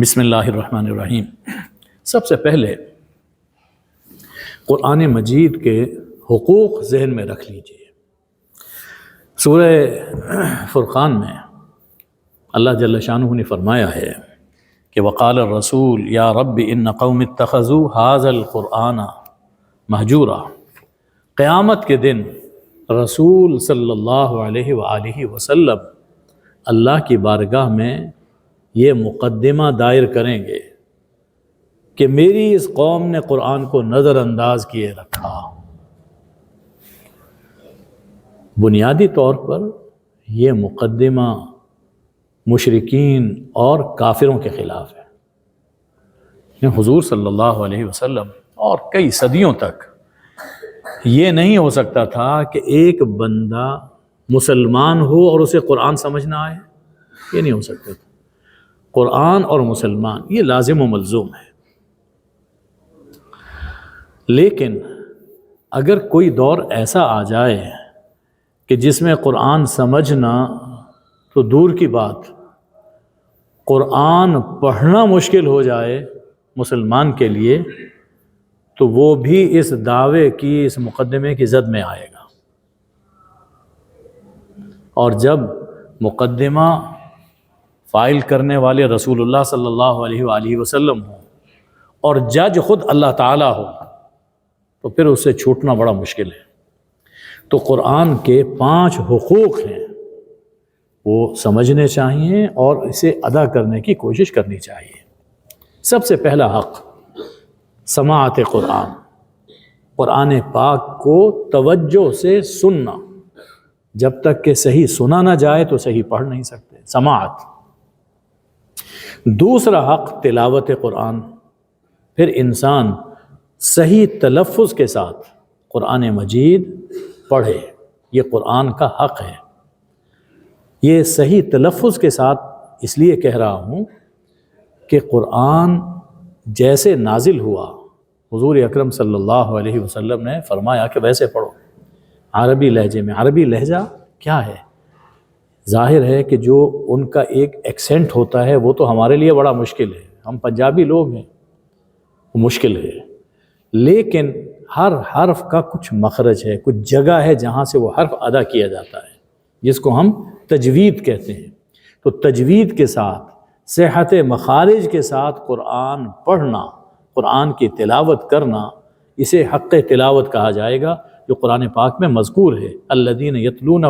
بسم اللہ الرحمن الرحیم۔ سب سے پہلے قرآن مجید کے حقوق ذہن میں رکھ لیجئے۔ سورہ فرقان میں اللہ جل شانہ نے فرمایا ہے کہ وقال الرسول یا رب ان قوم اتخذوا هذا القرآن مہجورا۔ قیامت کے دن رسول صلی اللہ علیہ وآلہ وسلم اللہ کی بارگاہ میں یہ مقدمہ دائر کریں گے کہ میری اس قوم نے قرآن کو نظر انداز کیے رکھا۔ بنیادی طور پر یہ مقدمہ مشرکین اور کافروں کے خلاف ہے۔ حضور صلی اللہ علیہ وسلم اور کئی صدیوں تک یہ نہیں ہو سکتا تھا کہ ایک بندہ مسلمان ہو اور اسے قرآن سمجھ نہ آئے، یہ نہیں ہو سکتا تھا۔ قرآن اور مسلمان یہ لازم و ملزوم ہے۔ لیکن اگر کوئی دور ایسا آ جائے کہ جس میں قرآن سمجھنا تو دور کی بات، قرآن پڑھنا مشکل ہو جائے مسلمان کے لیے، تو وہ بھی اس دعوے کی، اس مقدمے کی زد میں آئے گا۔ اور جب مقدمہ فائل کرنے والے رسول اللہ صلی اللہ علیہ وآلہ وسلم ہوں اور جج خود اللہ تعالیٰ ہو، تو پھر اس سے چھوٹنا بڑا مشکل ہے۔ تو قرآن کے 5 حقوق ہیں، وہ سمجھنے چاہیے اور اسے ادا کرنے کی کوشش کرنی چاہیے۔ سب سے پہلا حق سماعت قرآن، قرآن پاک کو توجہ سے سننا۔ جب تک کہ صحیح سنا نہ جائے تو صحیح پڑھ نہیں سکتے، سماعت۔ دوسرا حق تلاوت قرآن، پھر انسان صحیح تلفظ کے ساتھ قرآن مجید پڑھے، یہ قرآن کا حق ہے۔ یہ صحیح تلفظ کے ساتھ اس لیے کہہ رہا ہوں کہ قرآن جیسے نازل ہوا، حضور اکرم صلی اللہ علیہ وسلم نے فرمایا کہ ویسے پڑھو، عربی لہجے میں۔ عربی لہجہ کیا ہے؟ ظاہر ہے کہ جو ان کا ایک ایکسنٹ ہوتا ہے وہ تو ہمارے لیے بڑا مشکل ہے، ہم پنجابی لوگ ہیں، وہ مشکل ہے۔ لیکن ہر حرف کا کچھ مخرج ہے، کچھ جگہ ہے جہاں سے وہ حرف ادا کیا جاتا ہے، جس کو ہم تجوید کہتے ہیں۔ تو تجوید کے ساتھ، صحت مخارج کے ساتھ قرآن پڑھنا، قرآن کی تلاوت کرنا، اسے حق تلاوت کہا جائے گا، جو قرآن پاک میں مذکور ہے۔ الذین یتلونہ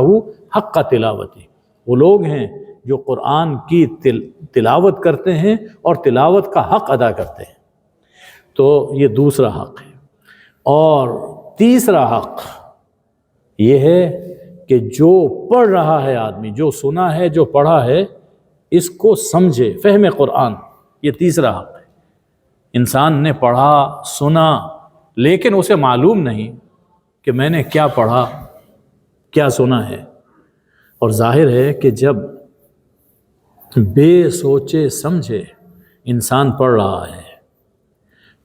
حق تلاوتہ، وہ لوگ ہیں جو قرآن کی تلاوت کرتے ہیں اور تلاوت کا حق ادا کرتے ہیں۔ تو یہ دوسرا حق ہے۔ اور تیسرا حق یہ ہے کہ جو پڑھ رہا ہے آدمی، جو سنا ہے، جو پڑھا ہے، اس کو سمجھے، فہم قرآن، یہ تیسرا حق ہے۔ انسان نے پڑھا، سنا، لیکن اسے معلوم نہیں کہ میں نے کیا پڑھا، کیا سنا ہے۔ اور ظاہر ہے کہ جب بے سوچے سمجھے انسان پڑھ رہا ہے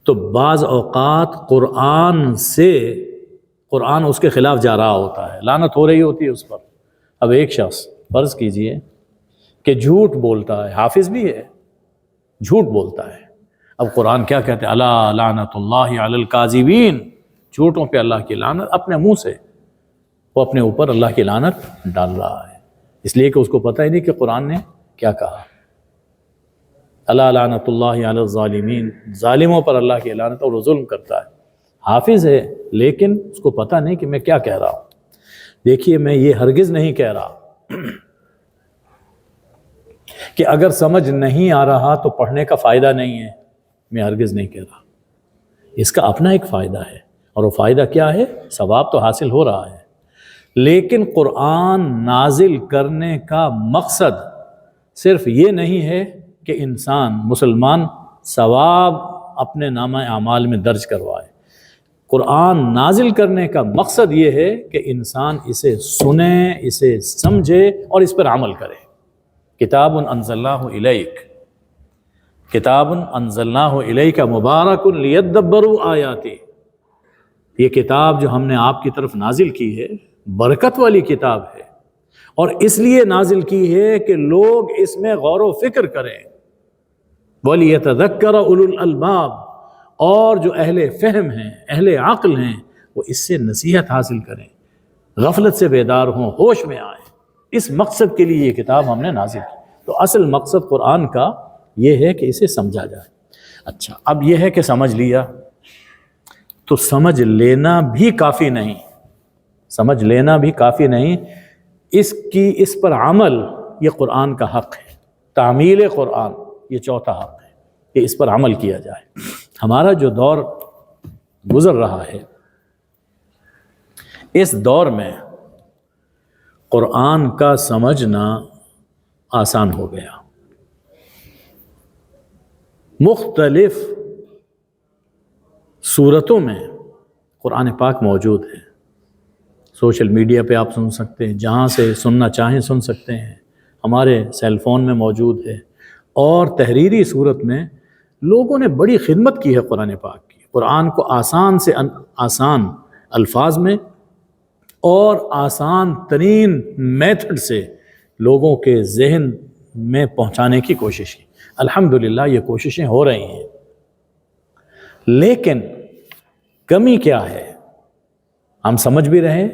تو بعض اوقات قرآن اس کے خلاف جا رہا ہوتا ہے، لعنت ہو رہی ہوتی ہے اس پر۔ اب ایک شخص فرض کیجئے کہ جھوٹ بولتا ہے، حافظ بھی ہے، جھوٹ بولتا ہے۔ اب قرآن کیا کہتے ہیں؟ الا لعنت اللہ علی الکاذبین، جھوٹوں پہ اللہ کی لعنت۔ اپنے منہ سے وہ اپنے اوپر اللہ کی لعنت ڈال رہا ہے، اس لیے کہ اس کو پتہ ہی نہیں کہ قرآن نے کیا کہا۔ الا لعنت اللہ علی الظالمین، ظالموں پر اللہ کی لعنت، اور وہ ظلم کرتا ہے۔ حافظ ہے لیکن اس کو پتہ نہیں کہ میں کیا کہہ رہا ہوں۔ دیکھیے، میں یہ ہرگز نہیں کہہ رہا کہ اگر سمجھ نہیں آ رہا تو پڑھنے کا فائدہ نہیں ہے، میں ہرگز نہیں کہہ رہا۔ اس کا اپنا ایک فائدہ ہے، اور وہ فائدہ کیا ہے؟ ثواب تو حاصل ہو رہا ہے۔ لیکن قرآن نازل کرنے کا مقصد صرف یہ نہیں ہے کہ انسان مسلمان ثواب اپنے نامہ اعمال میں درج کروائے۔ قرآن نازل کرنے کا مقصد یہ ہے کہ انسان اسے سنے، اسے سمجھے اور اس پر عمل کرے۔ کتاب انزلناہ الیک، کتاب انزلناہ الیک مبارک لیدبروا آیاتہ، یہ کتاب جو ہم نے آپ کی طرف نازل کی ہے، برکت والی کتاب ہے، اور اس لیے نازل کی ہے کہ لوگ اس میں غور و فکر کریں، وَلِيَتَذَكَّرَ أُولُو الْأَلْبَابِ، اور جو اہل فہم ہیں، اہل عقل ہیں، وہ اس سے نصیحت حاصل کریں، غفلت سے بیدار ہوں، ہوش میں آئیں۔ اس مقصد کے لیے یہ کتاب ہم نے نازل کی۔ تو اصل مقصد قرآن کا یہ ہے کہ اسے سمجھا جائے۔ اچھا، اب یہ ہے کہ سمجھ لیا، تو سمجھ لینا بھی کافی نہیں، سمجھ لینا بھی کافی نہیں، اس پر عمل یہ قرآن کا حق ہے۔ تعمیل قرآن یہ چوتھا حق ہے کہ اس پر عمل کیا جائے۔ ہمارا جو دور گزر رہا ہے، اس دور میں قرآن کا سمجھنا آسان ہو گیا۔ مختلف صورتوں میں قرآن پاک موجود ہے۔ سوشل میڈیا پہ آپ سن سکتے ہیں، جہاں سے سننا چاہیں سن سکتے ہیں، ہمارے سیل فون میں موجود ہے، اور تحریری صورت میں لوگوں نے بڑی خدمت کی ہے قرآن پاک کی۔ قرآن کو آسان سے آسان الفاظ میں اور آسان ترین میتھڈ سے لوگوں کے ذہن میں پہنچانے کی کوشش کی۔ الحمدللہ یہ کوششیں ہو رہی ہیں، لیکن کمی کیا ہے؟ ہم سمجھ بھی رہے،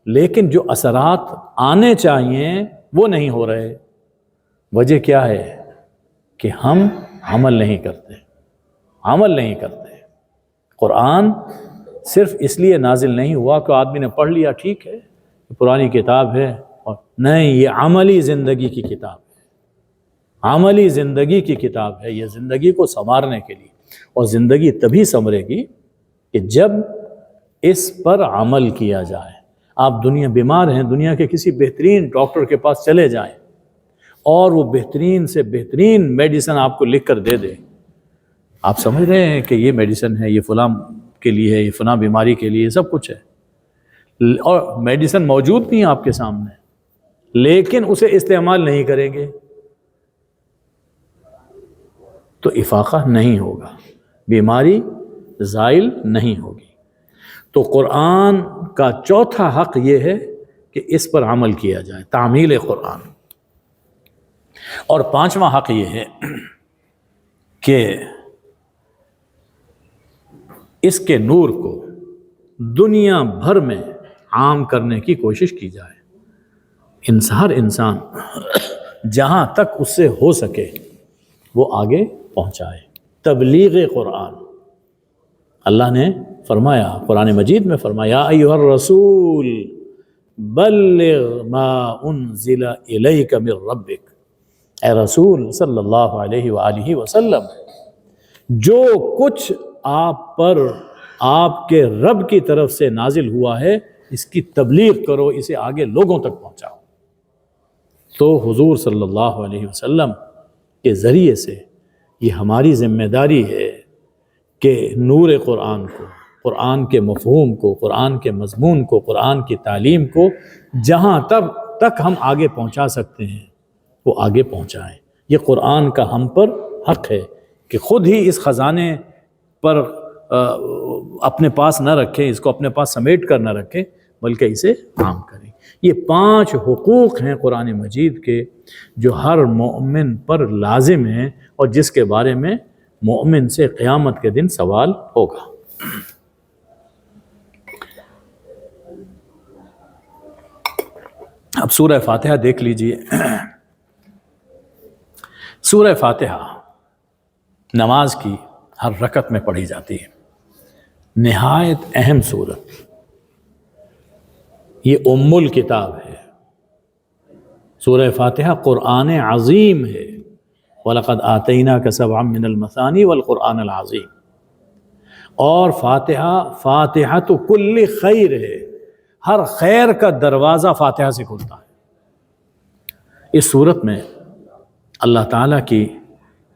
لیکن جو اثرات آنے چاہیے وہ نہیں ہو رہے۔ وجہ کیا ہے؟ کہ ہم عمل نہیں کرتے۔ قرآن صرف اس لیے نازل نہیں ہوا کہ آدمی نے پڑھ لیا، ٹھیک ہے پرانی کتاب ہے، اور نہیں، یہ عملی زندگی کی کتاب ہے، عملی زندگی کی کتاب ہے۔ یہ زندگی کو سنوارنے کے لیے، اور زندگی تبھی سنورے گی کہ جب اس پر عمل کیا جائے۔ آپ بیمار ہیں، دنیا کے کسی بہترین ڈاکٹر کے پاس چلے جائیں، اور وہ بہترین سے بہترین میڈیسن آپ کو لکھ کر دے دے، آپ سمجھ رہے ہیں کہ یہ میڈیسن ہے، یہ فلاں کے لیے ہے، یہ فلاں بیماری کے لیے، سب کچھ ہے، اور میڈیسن موجود بھی ہیں آپ کے سامنے، لیکن اسے استعمال نہیں کریں گے تو افاقہ نہیں ہوگا، بیماری زائل نہیں ہوگی۔ تو قرآن کا چوتھا حق یہ ہے کہ اس پر عمل کیا جائے، تعمیل قرآن۔ اور پانچواں حق یہ ہے کہ اس کے نور کو دنیا بھر میں عام کرنے کی کوشش کی جائے۔ ہر انسان جہاں تک اس سے ہو سکے وہ آگے پہنچائے۔ تبلیغ قرآن، اللہ نے فرمایا، قرآن مجید میں فرمایا، ایھا الرسول بلغ ما انزل الیک من ربک، اے رسول صلی اللہ علیہ وآلہ وسلم، جو کچھ آپ پر آپ کے رب کی طرف سے نازل ہوا ہے اس کی تبلیغ کرو، اسے آگے لوگوں تک پہنچاؤ۔ تو حضور صلی اللہ علیہ وسلم کے ذریعے سے یہ ہماری ذمہ داری ہے کہ نور قرآن کو، قرآن کے مفہوم کو، قرآن کے مضمون کو، قرآن کی تعلیم کو جہاں تک ہم آگے پہنچا سکتے ہیں وہ آگے پہنچائیں۔ یہ قرآن کا ہم پر حق ہے کہ خود ہی اس خزانے پر اپنے پاس نہ رکھیں، اس کو اپنے پاس سمیٹ کر نہ رکھیں، بلکہ اسے عام کریں۔ یہ 5 حقوق ہیں قرآن مجید کے جو ہر مومن پر لازم ہیں، اور جس کے بارے میں مومن سے قیامت کے دن سوال ہوگا۔ اب سورہ فاتحہ دیکھ لیجئے۔ سورہ فاتحہ نماز کی ہر رکعت میں پڑھی جاتی ہے، نہایت اہم سورت، یہ ام الکتاب ہے۔ سورہ فاتحہ قرآن عظیم ہے، وَلَقَدْ آتَيْنَاكَ سَبْعًا مِّنَ الْمَثَانِي وَالْقُرْآنَ الْعَظِيمِ، اور فاتحہ تو کل خیر ہے، ہر خیر کا دروازہ فاتحہ سے کھلتا ہے۔ اس سورت میں اللہ تعالیٰ کی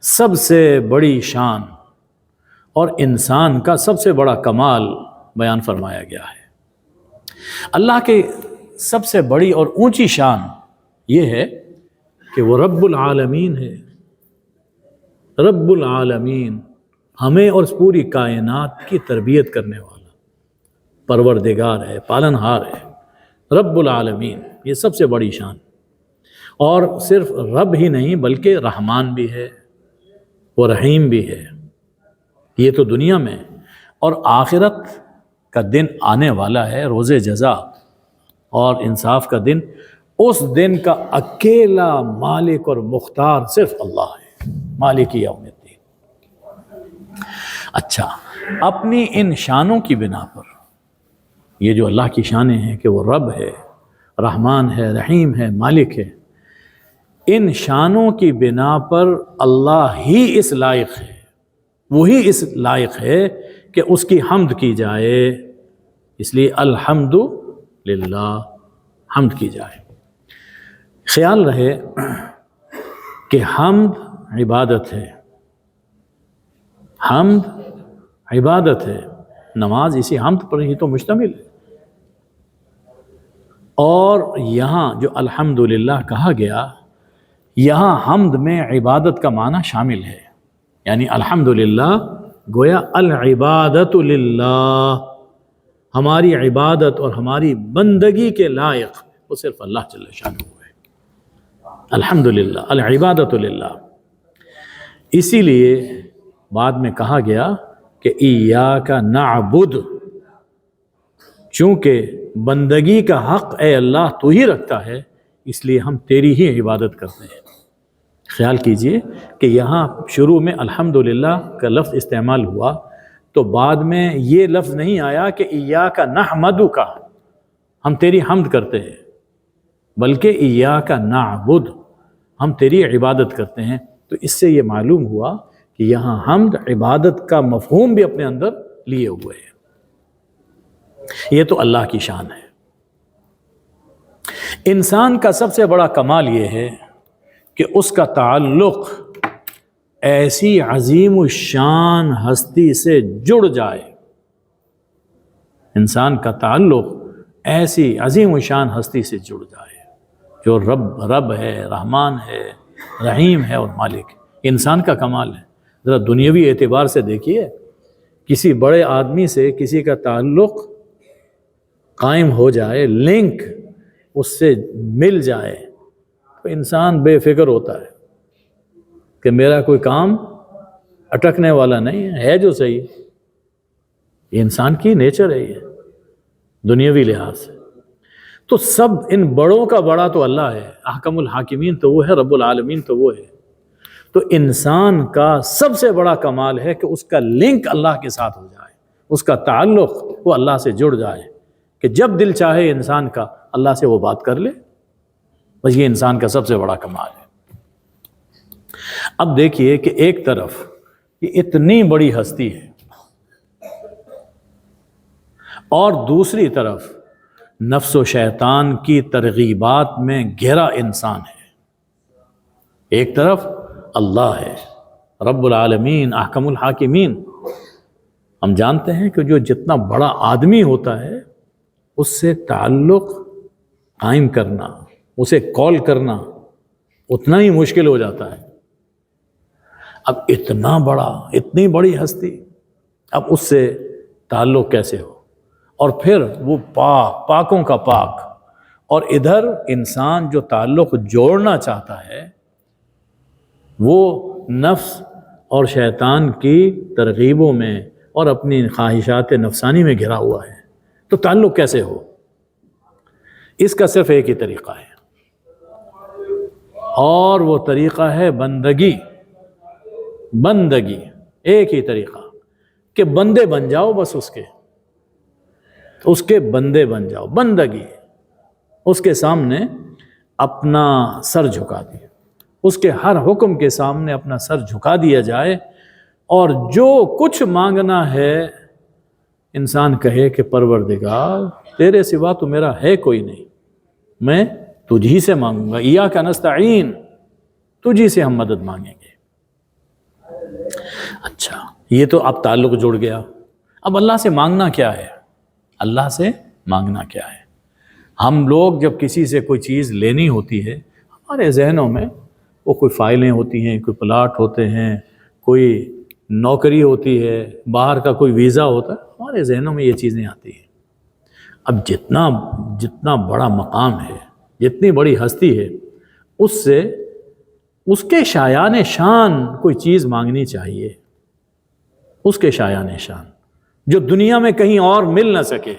سب سے بڑی شان اور انسان کا سب سے بڑا کمال بیان فرمایا گیا ہے۔ اللہ کی سب سے بڑی اور اونچی شان یہ ہے کہ وہ رب العالمین ہے، رب العالمین، ہمیں اور اس پوری کائنات کی تربیت کرنے والا پروردگار ہے، پالنہار ہے، رب العالمین، یہ سب سے بڑی شان۔ اور صرف رب ہی نہیں بلکہ رحمان بھی ہے، وہ رحیم بھی ہے. یہ تو دنیا میں، اور آخرت کا دن آنے والا ہے، روز جزا اور انصاف کا دن. اس دن کا اکیلا مالک اور مختار صرف اللہ ہے، مالک یوم الدین. اچھا، اپنی ان شانوں کی بنا پر، یہ جو اللہ کی شانیں ہیں کہ وہ رب ہے، رحمان ہے، رحیم ہے، مالک ہے، ان شانوں کی بنا پر اللہ ہی اس لائق ہے، وہی اس لائق ہے کہ اس کی حمد کی جائے. اس لیے الحمد للہ، حمد کی جائے. خیال رہے کہ حمد عبادت ہے، حمد عبادت ہے. نماز اسی حمد پر ہی تو مشتمل ہے. اور یہاں جو الحمدللہ کہا گیا، یہاں حمد میں عبادت کا معنی شامل ہے. یعنی الحمدللہ گویا العبادت للہ، ہماری عبادت اور ہماری بندگی کے لائق وہ صرف اللہ جل شانہ ہے. الحمدللہ، العبادت للہ. اسی لیے بعد میں کہا گیا کہ ایاک نعبد، چونکہ بندگی کا حق اے اللہ تو ہی رکھتا ہے، اس لیے ہم تیری ہی عبادت کرتے ہیں. خیال کیجئے کہ یہاں شروع میں الحمدللہ کا لفظ استعمال ہوا، تو بعد میں یہ لفظ نہیں آیا کہ ایاک نحمدک، ہم تیری حمد کرتے ہیں، بلکہ ایاک نعبد، ہم تیری عبادت کرتے ہیں. تو اس سے یہ معلوم ہوا کہ یہاں حمد عبادت کا مفہوم بھی اپنے اندر لیے ہوئے ہیں. یہ تو اللہ کی شان ہے. انسان کا سب سے بڑا کمال یہ ہے کہ اس کا تعلق ایسی عظیم الشان ہستی سے جڑ جائے. انسان کا تعلق ایسی عظیم الشان ہستی سے جڑ جائے جو رب ہے، رحمان ہے، رحیم ہے اور مالک. انسان کا کمال ہے. ذرا دنیاوی اعتبار سے دیکھیے، کسی بڑے آدمی سے کسی کا تعلق قائم ہو جائے، لنک اس سے مل جائے، تو انسان بے فکر ہوتا ہے کہ میرا کوئی کام اٹکنے والا نہیں ہے جو صحیح. یہ انسان کی نیچر ہے، یہ دنیاوی لحاظ سے. تو سب ان بڑوں کا بڑا تو اللہ ہے، احکم الحاکمین تو وہ ہے، رب العالمین تو وہ ہے. تو انسان کا سب سے بڑا کمال ہے کہ اس کا لنک اللہ کے ساتھ ہو جائے، اس کا تعلق وہ اللہ سے جڑ جائے، کہ جب دل چاہے انسان کا اللہ سے وہ بات کر لے. بس یہ انسان کا سب سے بڑا کمال ہے. اب دیکھیے کہ ایک طرف یہ اتنی بڑی ہستی ہے اور دوسری طرف نفس و شیطان کی ترغیبات میں گھرا انسان ہے. ایک طرف اللہ ہے، رب العالمین، احکم الحاکمین. ہم جانتے ہیں کہ جو جتنا بڑا آدمی ہوتا ہے اس سے تعلق قائم کرنا، اسے کال کرنا اتنا ہی مشکل ہو جاتا ہے. اب اتنا بڑا، اتنی بڑی ہستی، اب اس سے تعلق کیسے ہو؟ اور پھر وہ پاکوں کا پاک، اور ادھر انسان جو تعلق جوڑنا چاہتا ہے وہ نفس اور شیطان کی ترغیبوں میں اور اپنی خواہشات نفسانی میں گھرا ہوا ہے. تو تعلق کیسے ہو؟ اس کا صرف ایک ہی طریقہ ہے، اور وہ طریقہ ہے بندگی. بندگی ایک ہی طریقہ کہ بندے بن جاؤ، بس اس کے بندے بن جاؤ. بندگی، اس کے سامنے اپنا سر جھکا دیا، اس کے ہر حکم کے سامنے اپنا سر جھکا دیا جائے، اور جو کچھ مانگنا ہے انسان کہے کہ پروردگار تیرے سوا تو میرا ہے کوئی نہیں، میں تجھی سے مانگوں گا. ایاک نستعین، تجھی سے ہم مدد مانگیں گے. اچھا، یہ تو اب تعلق جڑ گیا. اب اللہ سے مانگنا کیا ہے؟ اللہ سے مانگنا کیا ہے؟ ہم لوگ جب کسی سے کوئی چیز لینی ہوتی ہے، ہمارے ذہنوں میں وہ کوئی فائلیں ہوتی ہیں، کوئی پلاٹ ہوتے ہیں، کوئی نوکری ہوتی ہے، باہر کا کوئی ویزا ہوتا ہے، ہمارے ذہنوں میں یہ چیزیں آتی ہیں. اب جتنا بڑا مقام ہے، جتنی بڑی ہستی ہے، اس سے اس کے شایان شان کوئی چیز مانگنی چاہیے، اس کے شایان شان جو دنیا میں کہیں اور مل نہ سکے،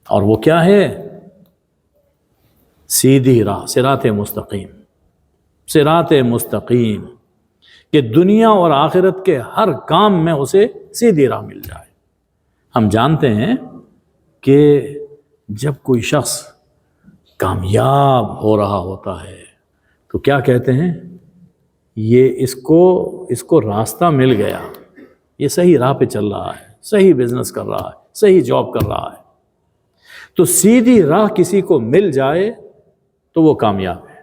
اور وہ کیا ہے؟ سیدھی راہ، صراط مستقیم، صراط مستقیم، کہ دنیا اور آخرت کے ہر کام میں اسے سیدھی راہ مل جائے۔ ہم جانتے ہیں کہ جب کوئی شخص کامیاب ہو رہا ہوتا ہے تو کیا کہتے ہیں؟ یہ اس کو راستہ مل گیا، یہ صحیح راہ پہ چل رہا ہے، صحیح بزنس کر رہا ہے، صحیح جاب کر رہا ہے۔ تو سیدھی راہ کسی کو مل جائے تو وہ کامیاب ہے،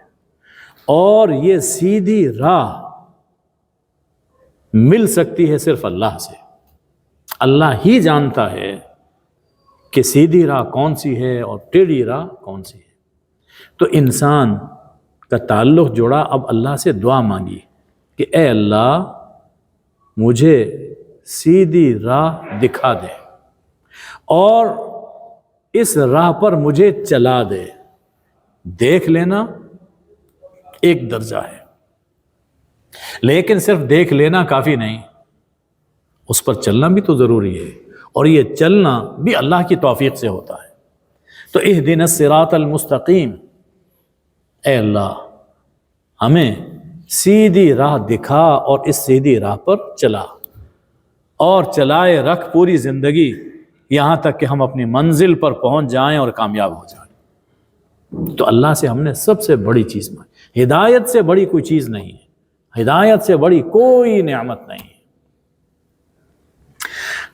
اور یہ سیدھی راہ مل سکتی ہے صرف اللہ سے۔ اللہ ہی جانتا ہے کہ سیدھی راہ کون سی ہے اور ٹیڑھی راہ کون سی ہے۔ تو انسان کا تعلق جوڑا، اب اللہ سے دعا مانگی کہ اے اللہ مجھے سیدھی راہ دکھا دے اور اس راہ پر مجھے چلا دے۔ دیکھ لینا ایک درجہ ہے، لیکن صرف دیکھ لینا کافی نہیں، اس پر چلنا بھی تو ضروری ہے، اور یہ چلنا بھی اللہ کی توفیق سے ہوتا ہے۔ تو اہدنا الصراط المستقیم، اے اللہ ہمیں سیدھی راہ دکھا اور اس سیدھی راہ پر چلا، اور چلائے رکھ پوری زندگی یہاں تک کہ ہم اپنی منزل پر پہنچ جائیں اور کامیاب ہو جائیں۔ تو اللہ سے ہم نے سب سے بڑی چیز مانگی، ہدایت سے بڑی کوئی چیز نہیں ہے، ہدایت سے بڑی کوئی نعمت نہیں ہے۔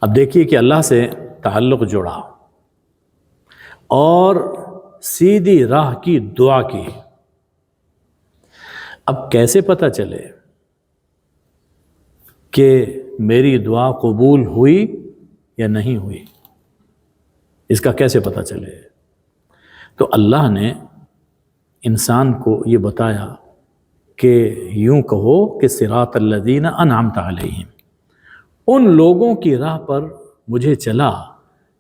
اب دیکھیے کہ اللہ سے تعلق جوڑا اور سیدھی راہ کی دعا کی۔ اب کیسے پتہ چلے کہ میری دعا قبول ہوئی یا نہیں ہوئی؟ اس کا کیسے پتہ چلے؟ تو اللہ نے انسان کو یہ بتایا کہ یوں کہو کہ صراط الذین انعمت علیہم، ان لوگوں کی راہ پر مجھے چلا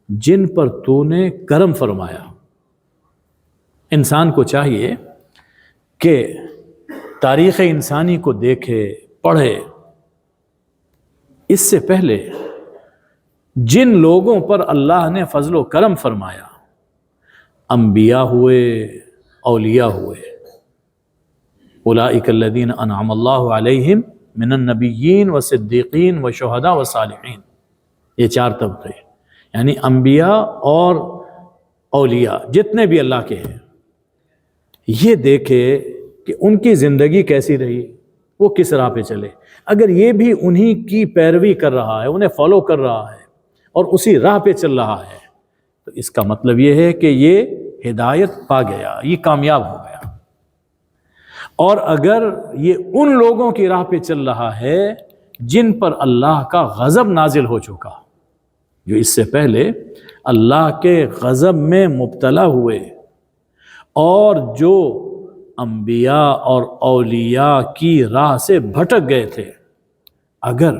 جن پر تو نے کرم فرمایا۔ انسان کو چاہیے کہ تاریخ انسانی کو دیکھے، پڑھے، اس سے پہلے جن لوگوں پر اللہ نے فضل و کرم فرمایا، انبیاء ہوئے، اولیاء ہوئے، اولئک الذین انعم اللہ علیہم من النبیین والصدیقین والشہداء والصالحین، یہ چار طبقے، یعنی انبیاء اور اولیاء جتنے بھی اللہ کے ہیں، یہ دیکھے کہ ان کی زندگی کیسی رہی، وہ کس راہ پہ چلے۔ اگر یہ بھی انہی کی پیروی کر رہا ہے، انہیں فالو کر رہا ہے اور اسی راہ پہ چل رہا ہے، تو اس کا مطلب یہ ہے کہ یہ ہدایت پا گیا، یہ کامیاب ہو گیا۔ اور اگر یہ ان لوگوں کی راہ پہ چل رہا ہے جن پر اللہ کا غضب نازل ہو چکا، جو اس سے پہلے اللہ کے غضب میں مبتلا ہوئے، اور جو انبیاء اور اولیاء کی راہ سے بھٹک گئے تھے، اگر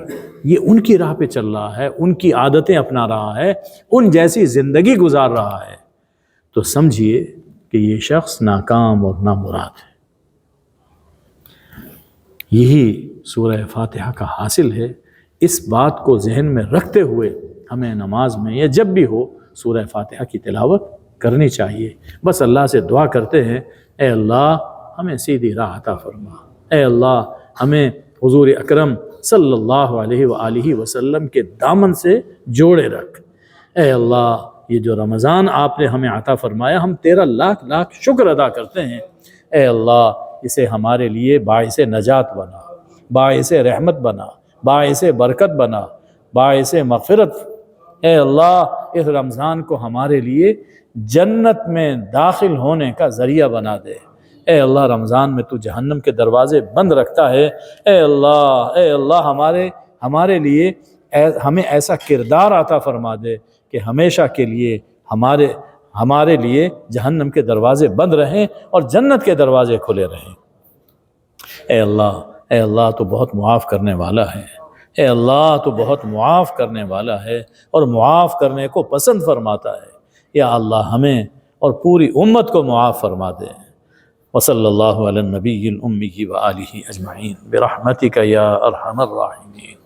یہ ان کی راہ پہ چل رہا ہے، ان کی عادتیں اپنا رہا ہے، ان جیسی زندگی گزار رہا ہے، تو سمجھیے کہ یہ شخص ناکام اور نامراد ہے۔ یہی سورہ فاتحہ کا حاصل ہے۔ اس بات کو ذہن میں رکھتے ہوئے ہمیں نماز میں یا جب بھی ہو سورہ فاتحہ کی تلاوت کرنی چاہیے۔ بس اللہ سے دعا کرتے ہیں، اے اللہ ہمیں سیدھی راہ عطا فرما، اے اللہ ہمیں حضور اکرم صلی اللہ علیہ وآلہ وسلم کے دامن سے جوڑے رکھ، اے اللہ یہ جو رمضان آپ نے ہمیں عطا فرمایا، ہم تیرا لاکھ لاکھ شکر ادا کرتے ہیں، اے اللہ اسے ہمارے لیے باعث نجات بنا، باعث رحمت بنا، باعث برکت بنا، باعث مغفرت۔ اے اللہ اس رمضان کو ہمارے لیے جنت میں داخل ہونے کا ذریعہ بنا دے۔ اے اللہ رمضان میں تو جہنم کے دروازے بند رکھتا ہے، اے اللہ ہمارے لیے ہمیں ایسا کردار عطا فرما دے کہ ہمیشہ کے لیے ہمارے لیے جہنم کے دروازے بند رہیں اور جنت کے دروازے کھلے رہیں۔ اے اللہ تو بہت معاف کرنے والا ہے، اے اللہ تو بہت معاف کرنے والا ہے اور معاف کرنے کو پسند فرماتا ہے۔ یا اللہ ہمیں اور پوری امت کو معاف فرما دے۔ وصلی اللہ علی النبی الأمی وآلہ اجمعین برحمتک یا ارحم الراحمین.